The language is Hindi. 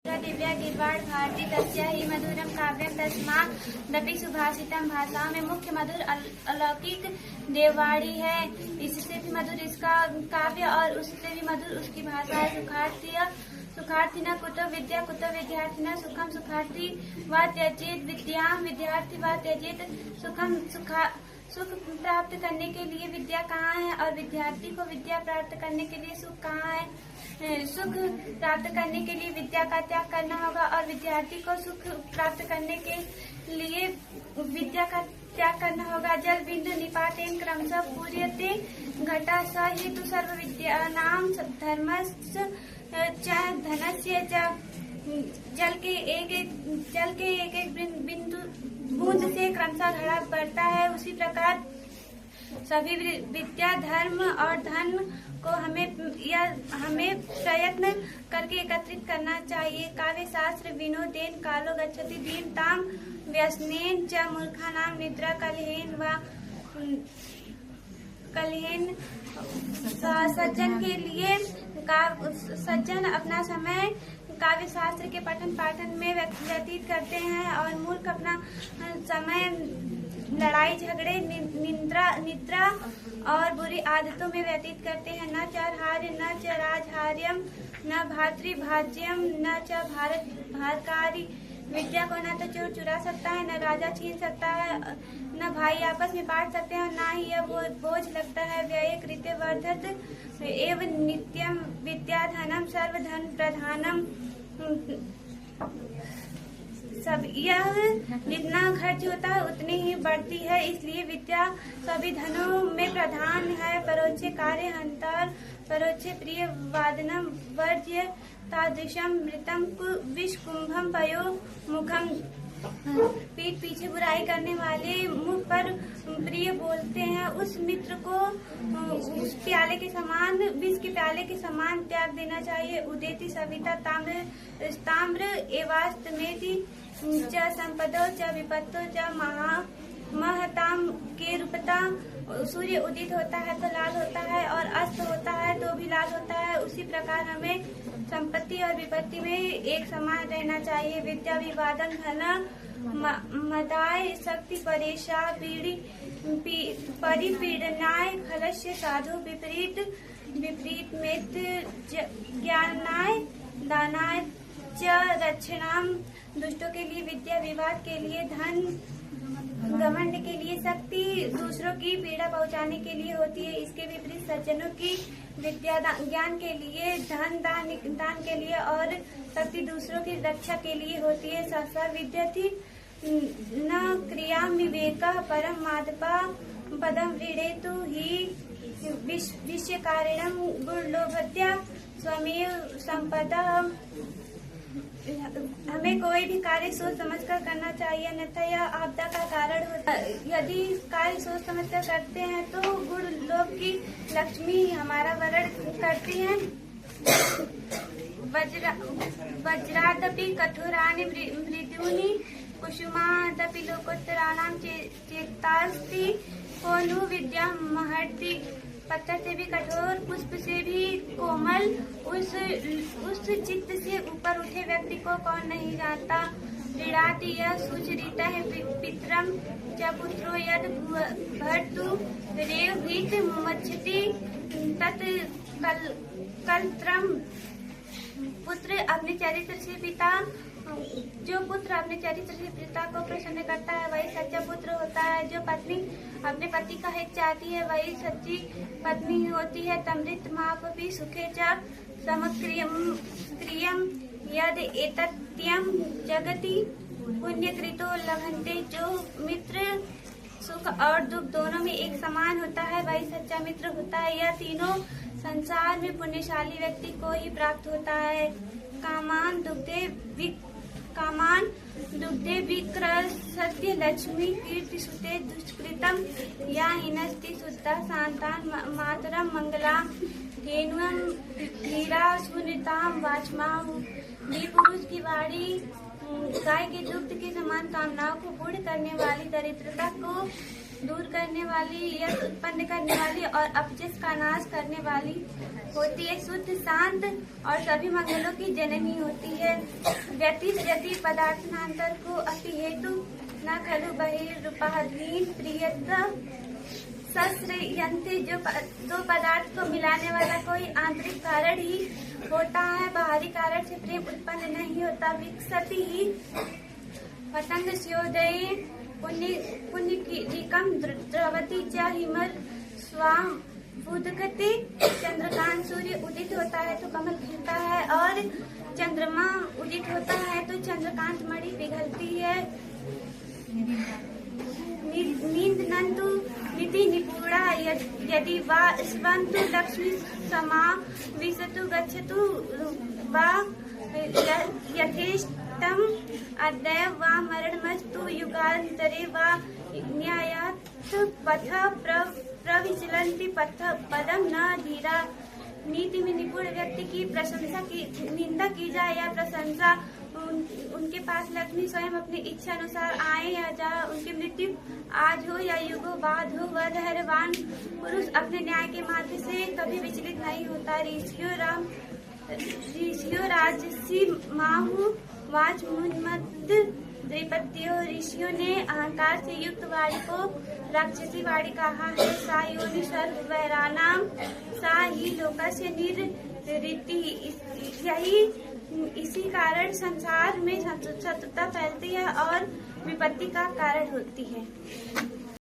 दिव्या गिरवाड़ भारती तस्या ही मधुरम काव्यम तस्मादपि सुभाषितम। भाषाओं में मुख्य मधुर अलौकिक देववाणी है, इससे भी मधुर इसका काव्य और उससे भी मधुर उसकी भाषा है। सुखार्थी न कुतो विद्या कुतो विद्यार्थी न सुखम। सुखार्थी व त्यजेत विद्याम विद्यार्थी व त्यजेत सुखम। सुख प्राप्त करने के लिए विद्या कहाँ है और विद्यार्थी को विद्या प्राप्त करने के लिए सुख कहाँ है। सुख प्राप्त करने के लिए विद्या का त्याग करना होगा और विद्यार्थी को सुख प्राप्त करने के लिए विद्या का त्याग करना होगा। जल बिंदु निपातेन क्रमशः पूर्यते घटा स हेतु सर्व विद्यानां धर्मस्य च धनस्य च। जल के एक एक बिंदु बूंद से क्रमशः घड़ा बढ़ता है, उसी प्रकार सभी विद्या धर्म और धन को हमें प्रयत्न करके एकत्रित करना चाहिए। काव्य शास्त्र विनोदेन कालो गच्छति दीन ताम व्यसनेन च मूर्खानाम निद्रा कलहेन। सज्जन के लिए सज्जन अपना समय काव्य शास्त्र के पठन पाठन में व्यतीत करते हैं और मूर्ख अपना समय लड़ाई झगड़े निद्रा और बुरी आदतों में व्यतीत करते हैं। न चार्हार्य न च राजहार्यम न भातृभाज्यम न च भारकारी। विद्या को न तो चोर चुरा सकता है, न राजा छीन सकता है, न भाई आपस में बांट सकते हैं और न ही यह बोझ लगता है। व्यय कृत्य वर्धत एवं नित्यम विद्या धनम सर्वधन प्रधानम। सब यह जितना खर्च होता है उतनी ही बढ़ती है, इसलिए विद्या सभी धनों में प्रधान है। परोक्ष कार्य हंतर परोक्ष प्रिय वादनम वर्ज्य तादृशम मृतम विष कुंभम पयो मुखम। पीठ पीछे बुराई करने वाले मुख पर प्रिय बोलते हैं, उस मित्र को उस प्याले के समान विष के प्याले के समान त्याग देना चाहिए। उदेति सविता ताम्र एवास्तमेति च संपदो च विपत्तो च महताम के रूपता। सूर्य उदित होता है तो लाल होता है और अस्त होता है तो भी लाल होता है, उसी प्रकार हमें संपत्ति और विपत्ति में एक समान रहना चाहिए। विद्या विवादन धन मदाय शक्ति परेशा परिपीडनाय खलस्य साधु विपरीत मित ज्ञानाय दानाय च रक्षणाम। दुष्टों के लिए विद्या, विवाद के लिए धन, घमंड के लिए शक्ति, दूसरों की पीड़ा पहुंचाने के लिए होती है। इसके विपरीत सज्जनों की विद्या ज्ञान के लिए, धन दान के लिए और शक्ति दूसरों की रक्षा के लिए होती है। सहसा विद्यार्थी न क्रिया विवेक परम माधपा पदम व्रीडेतु ही विश्व कारणम गुणलोभत्या स्वमेव संपदा। हमें कोई भी कार्य सोच समझकर करना चाहिए, अन्यथा यह आपदा का कारण होता है। यदि कार्य सोच समझकर करते हैं तो गुण लोभ की लक्ष्मी हमारा वरण करती है। वज्रादपि कठोरानि मृदूनि कुसुमादपि लोकोत्तराणां चेतास्ति को नु विद्या महर्ति। पत्थर से भी कठोर, पुष्प से भी कोमल, उस चित्त से ऊपर उठे व्यक्ति को कौन नहीं जानता। क्रीडाति यह सुचरिता है पितरम च पुत्रो यद भर्तु रेवहित मच्छति तत् कलत्रम। पुत्र अपने चरित्र से पिता जो पुत्र अपने चरित्र से पिता को प्रसन्न करता है वही सच्चा पुत्र होता है। जो पत्नी अपने पति का हित चाहती है वही सच्ची पत्नी होती है। तमृत मापि सुखे च समक्रियम यद एतत्यम जगति पुण्यकृतो लभन्ते। जो मित्र सुख और दुख दोनों में एक समान होता है वही सच्चा मित्र होता है। यह तीनों संसार में पुण्यशाली व्यक्ति को ही प्राप्त होता है। कामान दुग्धे विक्र सत्य लक्ष्मी कीर्ति सुते दुष्कृतम या हिनस्ति शुद्धा शांतान मातरम मंगला धेनुअम धीरा सुनिताम वाचमाहु। पुरुष की वाणी गाय के दुग्ध के समान कामनाओं को पूर्ण करने वाली, दरिद्रता को दूर करने वाली, यश उत्पन्न करने वाली और अपजस का नाश करने वाली होती है। शुद्ध शांत और सभी मंगलों की जननी होती है। व्यतिजति पदार्थान्तर को अति हेतु न खलु बहिर्रूपाधीन प्रियता सश्रयन्ते। जो दो पदार्थ को मिलाने वाला कोई आंतरिक कारण ही होता है, बाहरी कारण से प्रेम उत्पन्न नहीं होता। विकसति ही पतंग स्योदये पुण्यकीरिकम द्रवती च हिमल स्वाम बुधकते। चंद्रकांत सूर्य उदित होता है तो कमल खिलता है, और चंद्रमा उदित होता है तो चंद्रकांत मणि पिघलती है। नींद नंतु नीति निपुणा यदि वा स्वंतु लक्ष्मी समा विशतु गच्छतु वा यथेष्टम अद्यव वा मरणमस्तु युगान्तरे वा न्यायात् पथ प्रविचलन्ति पथ पदम न धीरा। नीति में निपुण व्यक्ति की प्रशंसा की निंदा की जाए या प्रशंसा, उनके पास लक्ष्मी स्वयं अपनी इच्छा अनुसार आए या जाए, उनकी मृत्यु आज हो या युगों बाद हो, वह धैर्यवान पुरुष अपने न्याय के मार्ग से कभी विचलित नहीं होता। ऋषियों राजसी माहु वाच मुन्मद द्विपत्यो। ऋषियों ने अहंकार से युक्त वाणी को राक्षसी वाणी कहा है। सा योनि सर्व वैरानाम सा ही लोकस्य निर्ऋति। यही इसी कारण संसार में शत्रुता फैलती है और विपत्ति का कारण होती है।